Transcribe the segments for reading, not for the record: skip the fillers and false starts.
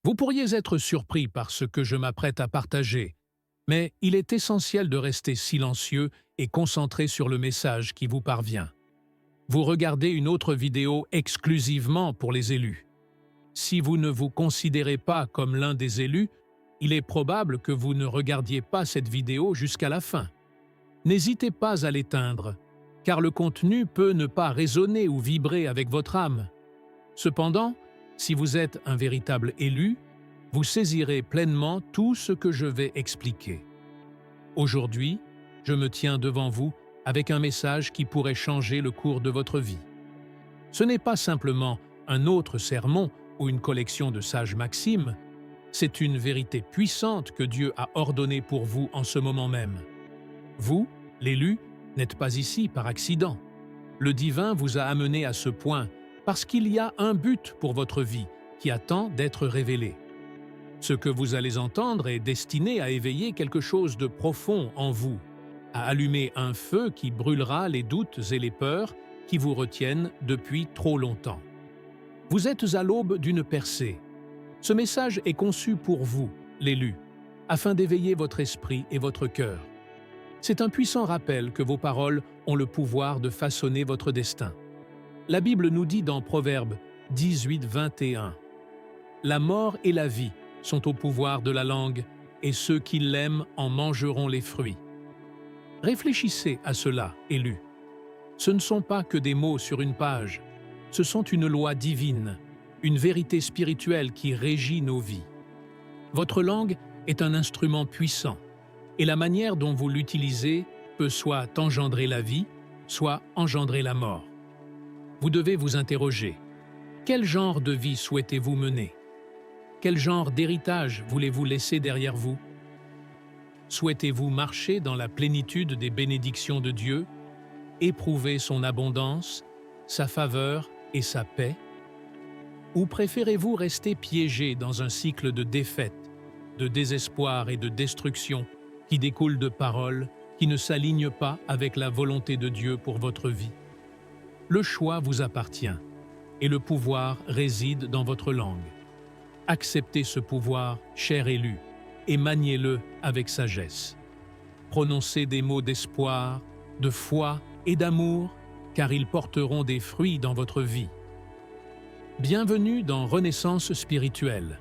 Vous pourriez être surpris par ce que je m'apprête à partager, mais il est essentiel de rester silencieux et concentré sur le message qui vous parvient. Vous regardez une autre vidéo exclusivement pour les élus. Si vous ne vous considérez pas comme l'un des élus, il est probable que vous ne regardiez pas cette vidéo jusqu'à la fin. N'hésitez pas à l'éteindre, car le contenu peut ne pas résonner ou vibrer avec votre âme. Cependant, si vous êtes un véritable élu, vous saisirez pleinement tout ce que je vais expliquer. Aujourd'hui, je me tiens devant vous avec un message qui pourrait changer le cours de votre vie. Ce n'est pas simplement un autre sermon ou une collection de sages maximes, c'est une vérité puissante que Dieu a ordonnée pour vous en ce moment même. Vous, l'élu, n'êtes pas ici par accident. Le divin vous a amené à ce point parce qu'il y a un but pour votre vie qui attend d'être révélé. Ce que vous allez entendre est destiné à éveiller quelque chose de profond en vous, à allumer un feu qui brûlera les doutes et les peurs qui vous retiennent depuis trop longtemps. Vous êtes à l'aube d'une percée. Ce message est conçu pour vous, l'élu, afin d'éveiller votre esprit et votre cœur. C'est un puissant rappel que vos paroles ont le pouvoir de façonner votre destin. La Bible nous dit dans Proverbes 18-21 « La mort et la vie sont au pouvoir de la langue, et ceux qui l'aiment en mangeront les fruits. » Réfléchissez à cela, élus. Ce ne sont pas que des mots sur une page, ce sont une loi divine, une vérité spirituelle qui régit nos vies. Votre langue est un instrument puissant, et la manière dont vous l'utilisez peut soit engendrer la vie, soit engendrer la mort. Vous devez vous interroger. Quel genre de vie souhaitez-vous mener? Quel genre d'héritage voulez-vous laisser derrière vous? Souhaitez-vous marcher dans la plénitude des bénédictions de Dieu, éprouver son abondance, sa faveur et sa paix? Ou préférez-vous rester piégé dans un cycle de défaite, de désespoir et de destruction qui découle de paroles qui ne s'alignent pas avec la volonté de Dieu pour votre vie? Le choix vous appartient, et le pouvoir réside dans votre langue. Acceptez ce pouvoir, cher élu, et maniez-le avec sagesse. Prononcez des mots d'espoir, de foi et d'amour, car ils porteront des fruits dans votre vie. Bienvenue dans Renaissance spirituelle.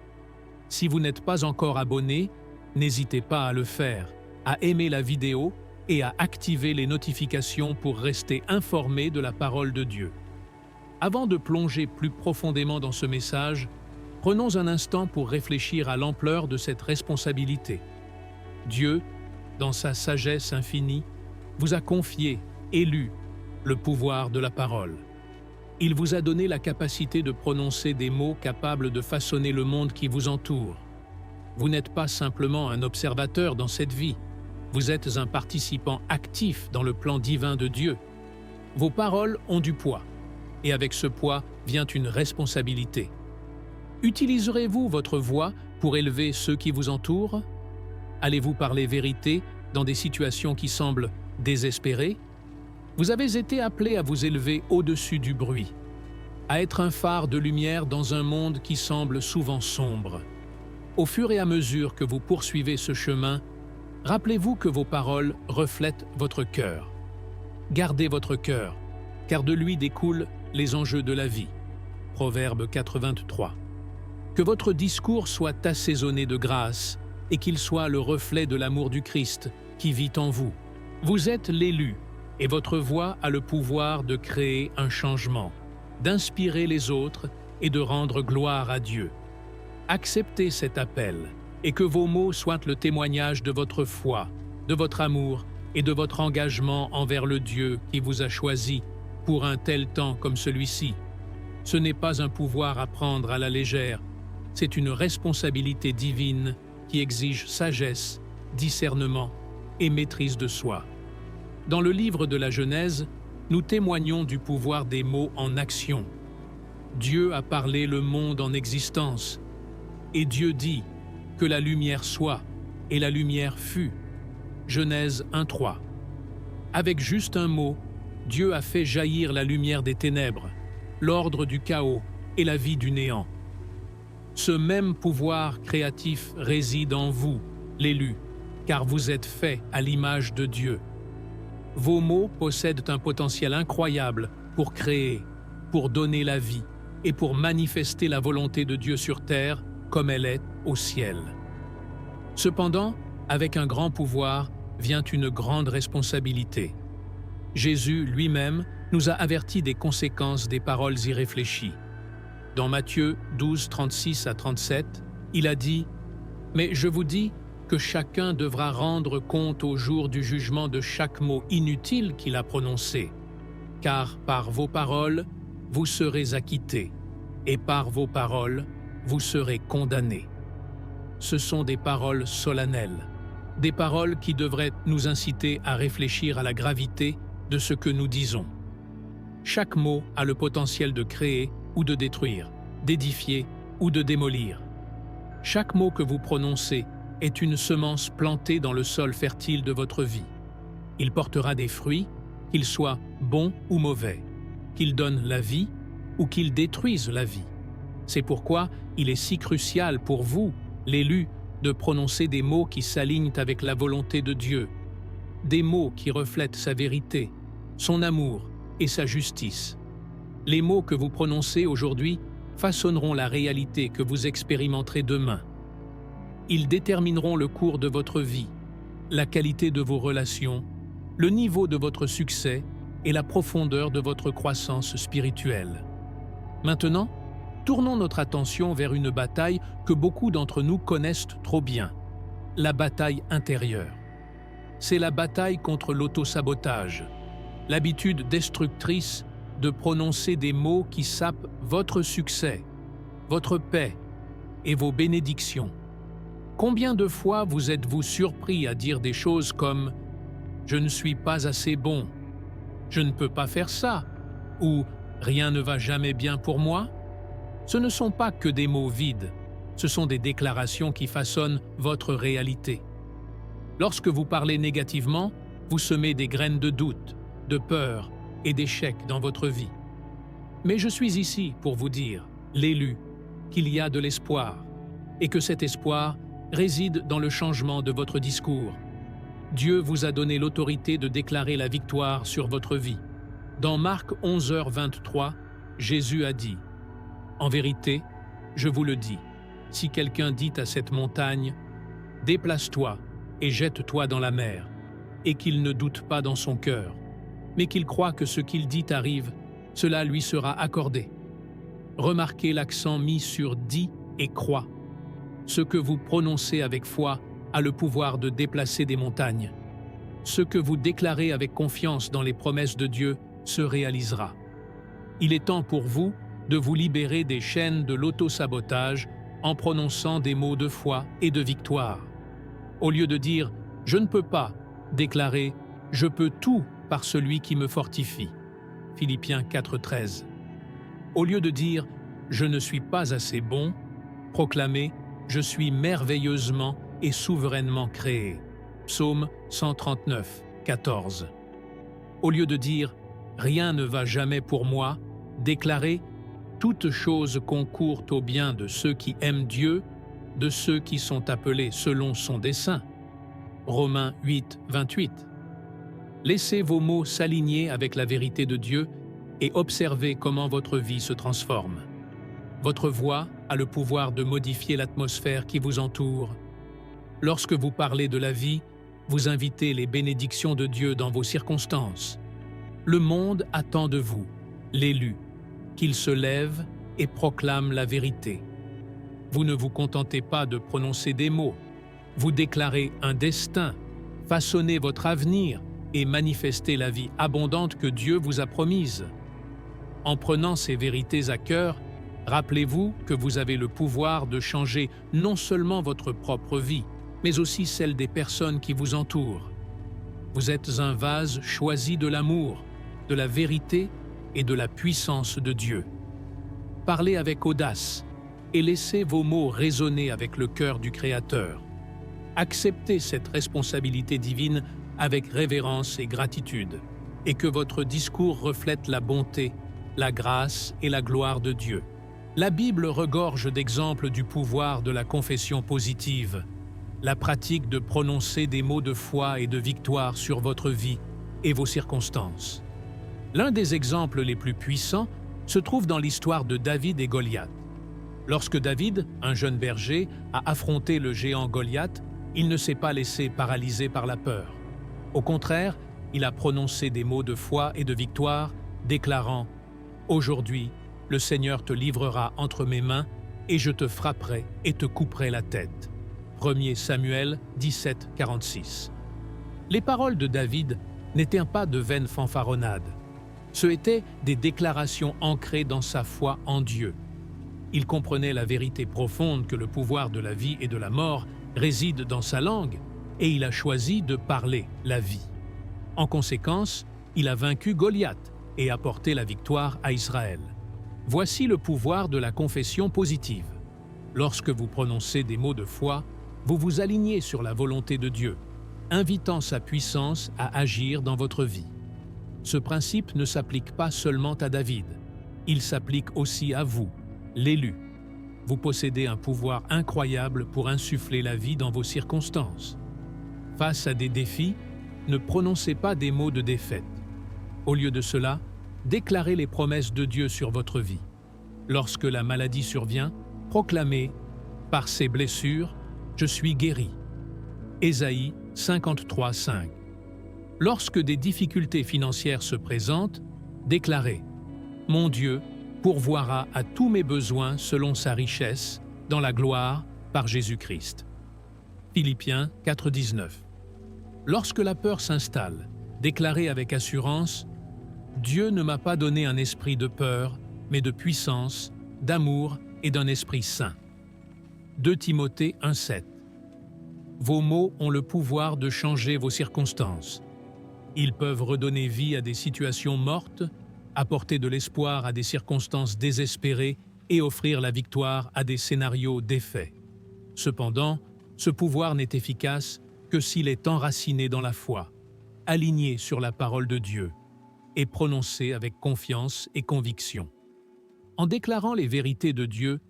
Si vous n'êtes pas encore abonné, n'hésitez pas à le faire, à aimer la vidéo et à activer les notifications pour rester informé de la parole de Dieu. Avant de plonger plus profondément dans ce message, prenons un instant pour réfléchir à l'ampleur de cette responsabilité. Dieu, dans sa sagesse infinie, vous a confié, élu, le pouvoir de la parole. Il vous a donné la capacité de prononcer des mots capables de façonner le monde qui vous entoure. Vous n'êtes pas simplement un observateur dans cette vie, vous êtes un participant actif dans le plan divin de Dieu. Vos paroles ont du poids, et avec ce poids vient une responsabilité. Utiliserez-vous votre voix pour élever ceux qui vous entourent? Allez-vous parler vérité dans des situations qui semblent désespérées? Vous avez été appelé à vous élever au-dessus du bruit, à être un phare de lumière dans un monde qui semble souvent sombre. Au fur et à mesure que vous poursuivez ce chemin, rappelez-vous que vos paroles reflètent votre cœur. Gardez votre cœur, car de lui découlent les enjeux de la vie. Proverbe 4:23. Que votre discours soit assaisonné de grâce et qu'il soit le reflet de l'amour du Christ qui vit en vous. Vous êtes l'élu et votre voix a le pouvoir de créer un changement, d'inspirer les autres et de rendre gloire à Dieu. Acceptez cet appel et que vos mots soient le témoignage de votre foi, de votre amour et de votre engagement envers le Dieu qui vous a choisi pour un tel temps comme celui-ci. Ce n'est pas un pouvoir à prendre à la légère, c'est une responsabilité divine qui exige sagesse, discernement et maîtrise de soi. Dans le livre de la Genèse, nous témoignons du pouvoir des mots en action. Dieu a parlé le monde en existence, et Dieu dit que la lumière soit, et la lumière fut. Genèse 1:3. Avec juste un mot, Dieu a fait jaillir la lumière des ténèbres, l'ordre du chaos et la vie du néant. Ce même pouvoir créatif réside en vous, l'élu, car vous êtes fait à l'image de Dieu. Vos mots possèdent un potentiel incroyable pour créer, pour donner la vie et pour manifester la volonté de Dieu sur terre comme elle est au ciel. Cependant, avec un grand pouvoir vient une grande responsabilité. Jésus lui-même nous a avertis des conséquences des paroles irréfléchies. Dans Matthieu 12, 36 à 37, il a dit « Mais je vous dis que chacun devra rendre compte au jour du jugement de chaque mot inutile qu'il a prononcé, car par vos paroles, vous serez acquittés, et par vos paroles, vous serez condamnés. » Ce sont des paroles solennelles, des paroles qui devraient nous inciter à réfléchir à la gravité de ce que nous disons. Chaque mot a le potentiel de créer ou de détruire, d'édifier ou de démolir. Chaque mot que vous prononcez est une semence plantée dans le sol fertile de votre vie. Il portera des fruits, qu'ils soient bons ou mauvais, qu'ils donnent la vie ou qu'ils détruisent la vie. C'est pourquoi il est si crucial pour vous, l'élu, de prononcer des mots qui s'alignent avec la volonté de Dieu, des mots qui reflètent sa vérité, son amour et sa justice. Les mots que vous prononcez aujourd'hui façonneront la réalité que vous expérimenterez demain. Ils détermineront le cours de votre vie, la qualité de vos relations, le niveau de votre succès et la profondeur de votre croissance spirituelle. Maintenant, tournons notre attention vers une bataille que beaucoup d'entre nous connaissent trop bien, la bataille intérieure. C'est la bataille contre l'autosabotage, l'habitude destructrice de prononcer des mots qui sapent votre succès, votre paix et vos bénédictions. Combien de fois vous êtes-vous surpris à dire des choses comme « Je ne suis pas assez bon »,« Je ne peux pas faire ça » ou « Rien ne va jamais bien pour moi ». Ce ne sont pas que des mots vides, ce sont des déclarations qui façonnent votre réalité. Lorsque vous parlez négativement, vous semez des graines de doute, de peur et d'échec dans votre vie. Mais je suis ici pour vous dire, l'élu, qu'il y a de l'espoir et que cet espoir réside dans le changement de votre discours. Dieu vous a donné l'autorité de déclarer la victoire sur votre vie. Dans Marc 11h23, Jésus a dit « En vérité, je vous le dis, si quelqu'un dit à cette montagne « Déplace-toi et jette-toi dans la mer », et qu'il ne doute pas dans son cœur, mais qu'il croit que ce qu'il dit arrive, cela lui sera accordé. Remarquez l'accent mis sur « dit » et « croit ». Ce que vous prononcez avec foi a le pouvoir de déplacer des montagnes. Ce que vous déclarez avec confiance dans les promesses de Dieu se réalisera. Il est temps pour vous de vous libérer des chaînes de l'autosabotage en prononçant des mots de foi et de victoire. Au lieu de dire « je ne peux pas », déclarez « je peux tout par celui qui me fortifie » Philippiens 4,13. Au lieu de dire « je ne suis pas assez bon », proclamez « je suis merveilleusement et souverainement créé » Psaume 139, 14. Au lieu de dire « rien ne va jamais pour moi », déclarez « toute chose concourt au bien de ceux qui aiment Dieu, de ceux qui sont appelés selon son dessein » Romains 8, 28. Laissez vos mots s'aligner avec la vérité de Dieu et observez comment votre vie se transforme. Votre voix a le pouvoir de modifier l'atmosphère qui vous entoure. Lorsque vous parlez de la vie, vous invitez les bénédictions de Dieu dans vos circonstances. Le monde attend de vous, l'élu, qu'il se lève et proclame la vérité. Vous ne vous contentez pas de prononcer des mots, vous déclarez un destin, façonnez votre avenir et manifestez la vie abondante que Dieu vous a promise. En prenant ces vérités à cœur, rappelez-vous que vous avez le pouvoir de changer non seulement votre propre vie, mais aussi celle des personnes qui vous entourent. Vous êtes un vase choisi de l'amour, de la vérité et de la puissance de Dieu. Parlez avec audace et laissez vos mots résonner avec le cœur du Créateur. Acceptez cette responsabilité divine avec révérence et gratitude, et que votre discours reflète la bonté, la grâce et la gloire de Dieu. La Bible regorge d'exemples du pouvoir de la confession positive, la pratique de prononcer des mots de foi et de victoire sur votre vie et vos circonstances. L'un des exemples les plus puissants se trouve dans l'histoire de David et Goliath. Lorsque David, un jeune berger, a affronté le géant Goliath, il ne s'est pas laissé paralyser par la peur. Au contraire, il a prononcé des mots de foi et de victoire, déclarant « Aujourd'hui, le Seigneur te livrera entre mes mains, et je te frapperai et te couperai la tête. » 1 Samuel 17, 46. Les paroles de David n'étaient pas de vaines fanfaronnades. Ce étaient des déclarations ancrées dans sa foi en Dieu. Il comprenait la vérité profonde que le pouvoir de la vie et de la mort réside dans sa langue, et il a choisi de parler la vie. En conséquence, il a vaincu Goliath et apporté la victoire à Israël. Voici le pouvoir de la confession positive. Lorsque vous prononcez des mots de foi, vous vous alignez sur la volonté de Dieu, invitant sa puissance à agir dans votre vie. Ce principe ne s'applique pas seulement à David, il s'applique aussi à vous, l'élu. Vous possédez un pouvoir incroyable pour insuffler la vie dans vos circonstances. Face à des défis, ne prononcez pas des mots de défaite. Au lieu de cela, déclarez les promesses de Dieu sur votre vie. Lorsque la maladie survient, proclamez « Par ses blessures, je suis guéri ». Ésaïe 53, 5. Lorsque des difficultés financières se présentent, déclarez « Mon Dieu pourvoira à tous mes besoins selon sa richesse, dans la gloire, par Jésus-Christ. » Philippiens 4, 19. Lorsque la peur s'installe, déclarez avec assurance « Dieu ne m'a pas donné un esprit de peur, mais de puissance, d'amour et d'un esprit saint. » 2 Timothée 1, 7. Vos mots ont le pouvoir de changer vos circonstances. Ils peuvent redonner vie à des situations mortes, apporter de l'espoir à des circonstances désespérées et offrir la victoire à des scénarios défaits. Cependant, ce pouvoir n'est efficace que s'il est enraciné dans la foi, aligné sur la parole de Dieu et prononcé avec confiance et conviction. En déclarant les vérités de Dieu,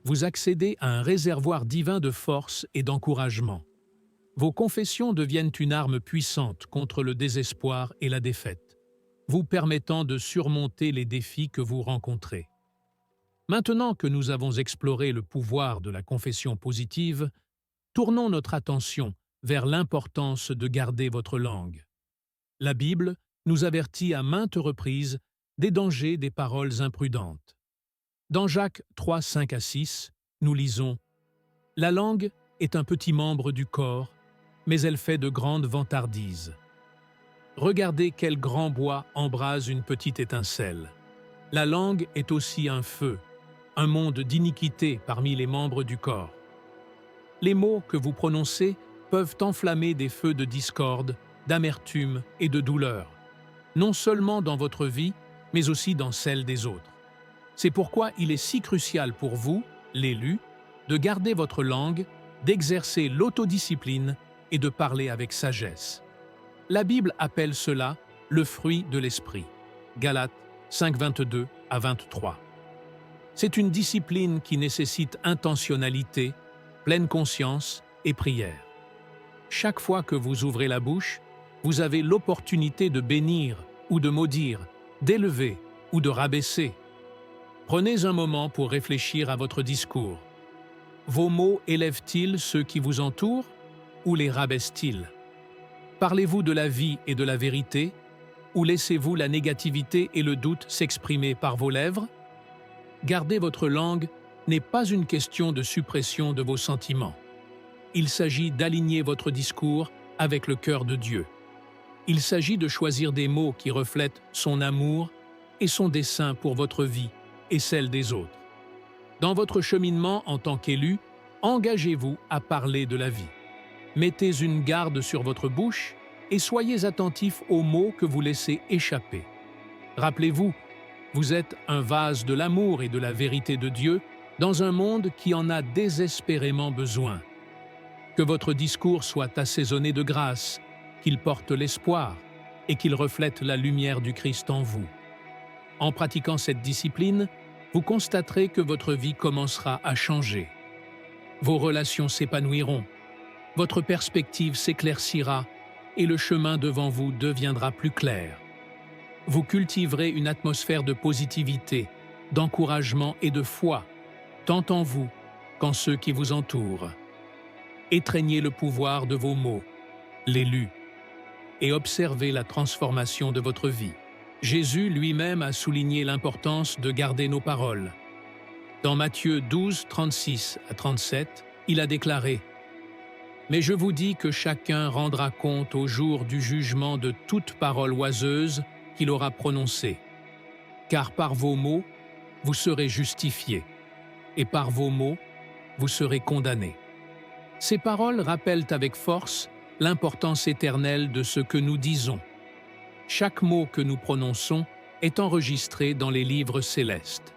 vous accédez à un réservoir divin de force et d'encouragement. Vos confessions deviennent une arme puissante contre le désespoir et la défaite, vous permettant de surmonter les défis que vous rencontrez. Maintenant que nous avons exploré le pouvoir de la confession positive, tournons notre attention vers l'importance de garder votre langue. La Bible nous avertit à maintes reprises des dangers des paroles imprudentes. Dans Jacques 3, 5 à 6, nous lisons « La langue est un petit membre du corps, mais elle fait de grandes vantardises. Regardez quel grand bois embrase une petite étincelle. La langue est aussi un feu, un monde d'iniquité parmi les membres du corps. Les mots que vous prononcez peuvent enflammer des feux de discorde, d'amertume et de douleur, non seulement dans votre vie, mais aussi dans celle des autres. C'est pourquoi il est si crucial pour vous, l'élu, de garder votre langue, d'exercer l'autodiscipline et de parler avec sagesse. La Bible appelle cela le fruit de l'esprit. Galates 5, 22 à 23. C'est une discipline qui nécessite intentionnalité, pleine conscience et prière. Chaque fois que vous ouvrez la bouche, vous avez l'opportunité de bénir ou de maudire, d'élever ou de rabaisser. Prenez un moment pour réfléchir à votre discours. Vos mots élèvent-ils ceux qui vous entourent ou les rabaissent-ils? Parlez-vous de la vie et de la vérité ou laissez-vous la négativité et le doute s'exprimer par vos lèvres? Garder votre langue n'est pas une question de suppression de vos sentiments. Il s'agit d'aligner votre discours avec le cœur de Dieu. Il s'agit de choisir des mots qui reflètent son amour et son dessein pour votre vie et celle des autres. Dans votre cheminement en tant qu'élu, engagez-vous à parler de la vie. Mettez une garde sur votre bouche et soyez attentifs aux mots que vous laissez échapper. Rappelez-vous, vous êtes un vase de l'amour et de la vérité de Dieu dans un monde qui en a désespérément besoin. Que votre discours soit assaisonné de grâce, qu'il porte l'espoir et qu'il reflète la lumière du Christ en vous. En pratiquant cette discipline, vous constaterez que votre vie commencera à changer. Vos relations s'épanouiront, votre perspective s'éclaircira et le chemin devant vous deviendra plus clair. Vous cultiverez une atmosphère de positivité, d'encouragement et de foi, tant en vous qu'en ceux qui vous entourent. Étreignez le pouvoir de vos mots, l'élu, et observez la transformation de votre vie. Jésus lui-même a souligné l'importance de garder nos paroles. Dans Matthieu 12, 36 à 37, il a déclaré « Mais je vous dis que chacun rendra compte au jour du jugement de toute parole oiseuse qu'il aura prononcée. Car par vos mots, vous serez justifiés, et par vos mots, vous serez condamnés. » Ces paroles rappellent avec force l'importance éternelle de ce que nous disons. Chaque mot que nous prononçons est enregistré dans les livres célestes.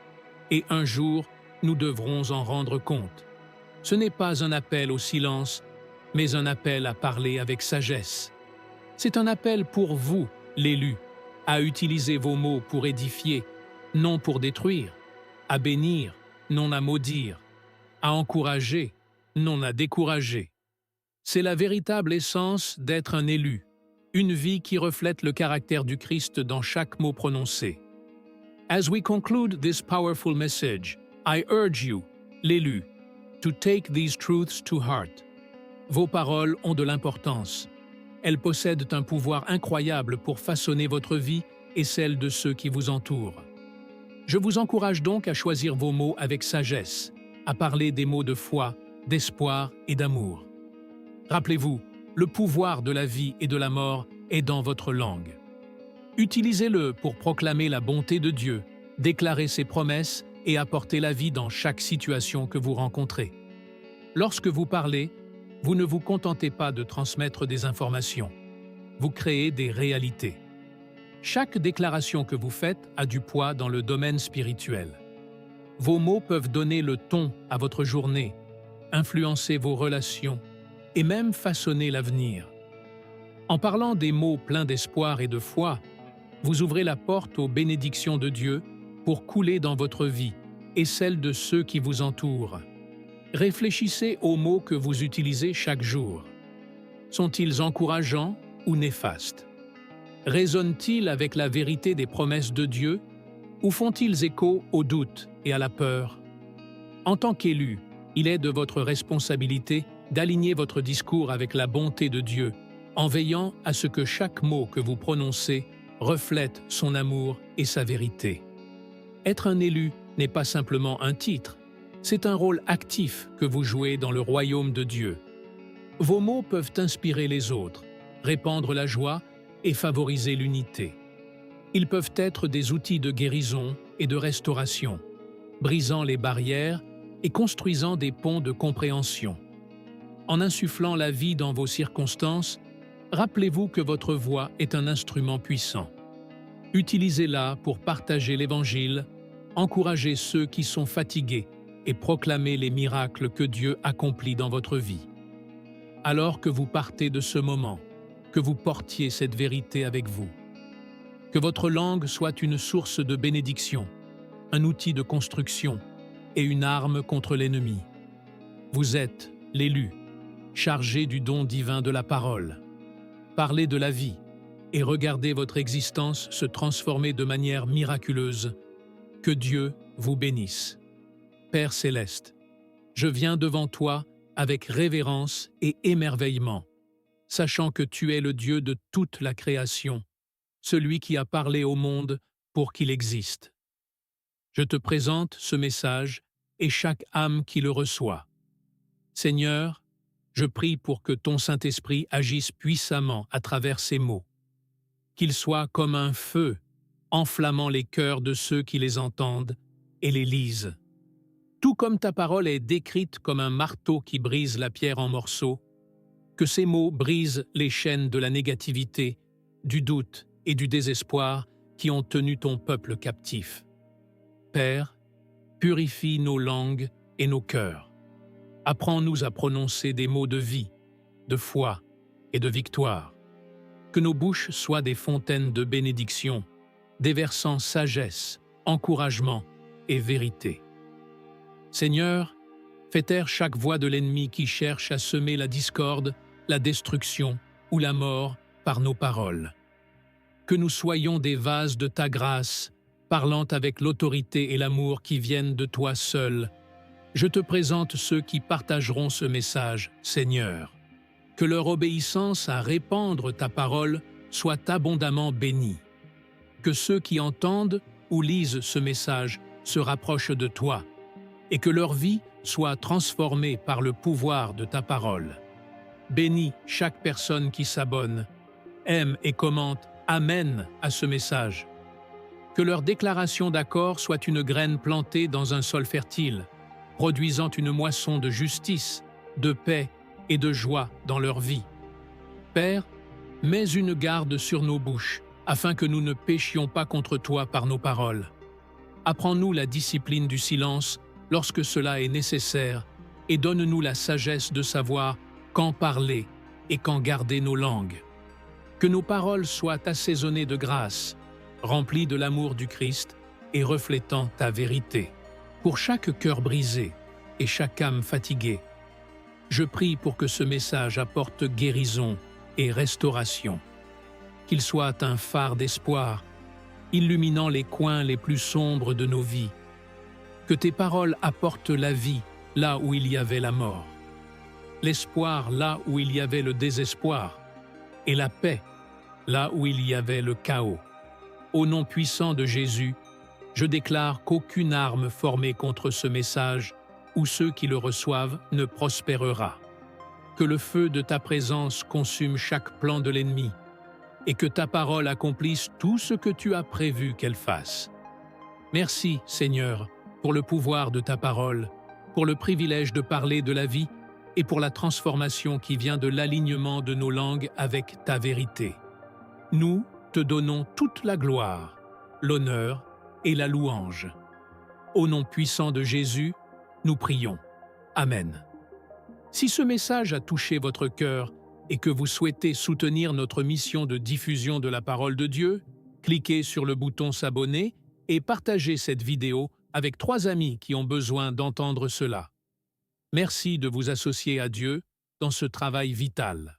Et un jour, nous devrons en rendre compte. Ce n'est pas un appel au silence, mais un appel à parler avec sagesse. C'est un appel pour vous, l'élu, à utiliser vos mots pour édifier, non pour détruire, à bénir, non à maudire, à encourager, non à décourager. C'est la véritable essence d'être un élu, une vie qui reflète le caractère du Christ dans chaque mot prononcé. As we conclude this powerful message, I urge you, l'élu, to take these truths to heart. Vos paroles ont de l'importance. Elles possèdent un pouvoir incroyable pour façonner votre vie et celle de ceux qui vous entourent. Je vous encourage donc à choisir vos mots avec sagesse, à parler des mots de foi, d'espoir et d'amour. Rappelez-vous, le pouvoir de la vie et de la mort est dans votre langue. Utilisez-le pour proclamer la bonté de Dieu, déclarer ses promesses et apporter la vie dans chaque situation que vous rencontrez. Lorsque vous parlez, vous ne vous contentez pas de transmettre des informations. Vous créez des réalités. Chaque déclaration que vous faites a du poids dans le domaine spirituel. Vos mots peuvent donner le ton à votre journée, influencer vos relations et même façonner l'avenir. En parlant des mots pleins d'espoir et de foi, vous ouvrez la porte aux bénédictions de Dieu pour couler dans votre vie et celle de ceux qui vous entourent. Réfléchissez aux mots que vous utilisez chaque jour. Sont-ils encourageants ou néfastes? Résonnent-ils avec la vérité des promesses de Dieu ou font-ils écho au doute et à la peur? En tant qu'élu, il est de votre responsabilité d'aligner votre discours avec la bonté de Dieu, en veillant à ce que chaque mot que vous prononcez reflète son amour et sa vérité. Être un élu n'est pas simplement un titre, c'est un rôle actif que vous jouez dans le royaume de Dieu. Vos mots peuvent inspirer les autres, répandre la joie et favoriser l'unité. Ils peuvent être des outils de guérison et de restauration, brisant les barrières et construisant des ponts de compréhension. En insufflant la vie dans vos circonstances, rappelez-vous que votre voix est un instrument puissant. Utilisez-la pour partager l'Évangile, encourager ceux qui sont fatigués et proclamer les miracles que Dieu accomplit dans votre vie. Alors que vous partez de ce moment, que vous portiez cette vérité avec vous. Que votre langue soit une source de bénédiction, un outil de construction et une arme contre l'ennemi. Vous êtes l'élu, chargé du don divin de la parole. Parlez de la vie et regardez votre existence se transformer de manière miraculeuse. Que Dieu vous bénisse. Père céleste, je viens devant toi avec révérence et émerveillement, sachant que tu es le Dieu de toute la création, celui qui a parlé au monde pour qu'il existe. Je te présente ce message et chaque âme qui le reçoit. Seigneur, je prie pour que ton Saint-Esprit agisse puissamment à travers ces mots, qu'il soit comme un feu, enflammant les cœurs de ceux qui les entendent et les lisent. Tout comme ta parole est décrite comme un marteau qui brise la pierre en morceaux, que ces mots brisent les chaînes de la négativité, du doute et du désespoir qui ont tenu ton peuple captif. Père, purifie nos langues et nos cœurs. Apprends-nous à prononcer des mots de vie, de foi et de victoire. Que nos bouches soient des fontaines de bénédiction, déversant sagesse, encouragement et vérité. Seigneur, fais taire chaque voix de l'ennemi qui cherche à semer la discorde, la destruction ou la mort par nos paroles. Que nous soyons des vases de ta grâce, parlant avec l'autorité et l'amour qui viennent de toi seul. Je te présente ceux qui partageront ce message, Seigneur. Que leur obéissance à répandre ta parole soit abondamment bénie. Que ceux qui entendent ou lisent ce message se rapprochent de toi, et que leur vie soit transformée par le pouvoir de ta parole. Bénis chaque personne qui s'abonne, aime et commente « Amen » à ce message. Que leur déclaration d'accord soit une graine plantée dans un sol fertile, produisant une moisson de justice, de paix et de joie dans leur vie. Père, mets une garde sur nos bouches, afin que nous ne péchions pas contre toi par nos paroles. Apprends-nous la discipline du silence lorsque cela est nécessaire, et donne-nous la sagesse de savoir quand parler et quand garder nos langues. Que nos paroles soient assaisonnées de grâce, remplies de l'amour du Christ et reflétant ta vérité. Pour chaque cœur brisé et chaque âme fatiguée, je prie pour que ce message apporte guérison et restauration. Qu'il soit un phare d'espoir, illuminant les coins les plus sombres de nos vies. Que tes paroles apportent la vie là où il y avait la mort, l'espoir là où il y avait le désespoir, et la paix là où il y avait le chaos. Au nom puissant de Jésus, je déclare qu'aucune arme formée contre ce message ou ceux qui le reçoivent ne prospérera. Que le feu de ta présence consume chaque plan de l'ennemi et que ta parole accomplisse tout ce que tu as prévu qu'elle fasse. Merci, Seigneur, pour le pouvoir de ta parole, pour le privilège de parler de la vie et pour la transformation qui vient de l'alignement de nos langues avec ta vérité. Nous te donnons toute la gloire, l'honneur et la louange. Au nom puissant de Jésus, nous prions. Amen. Si ce message a touché votre cœur et que vous souhaitez soutenir notre mission de diffusion de la parole de Dieu, cliquez sur le bouton s'abonner et partagez cette vidéo avec 3 amis qui ont besoin d'entendre cela. Merci de vous associer à Dieu dans ce travail vital.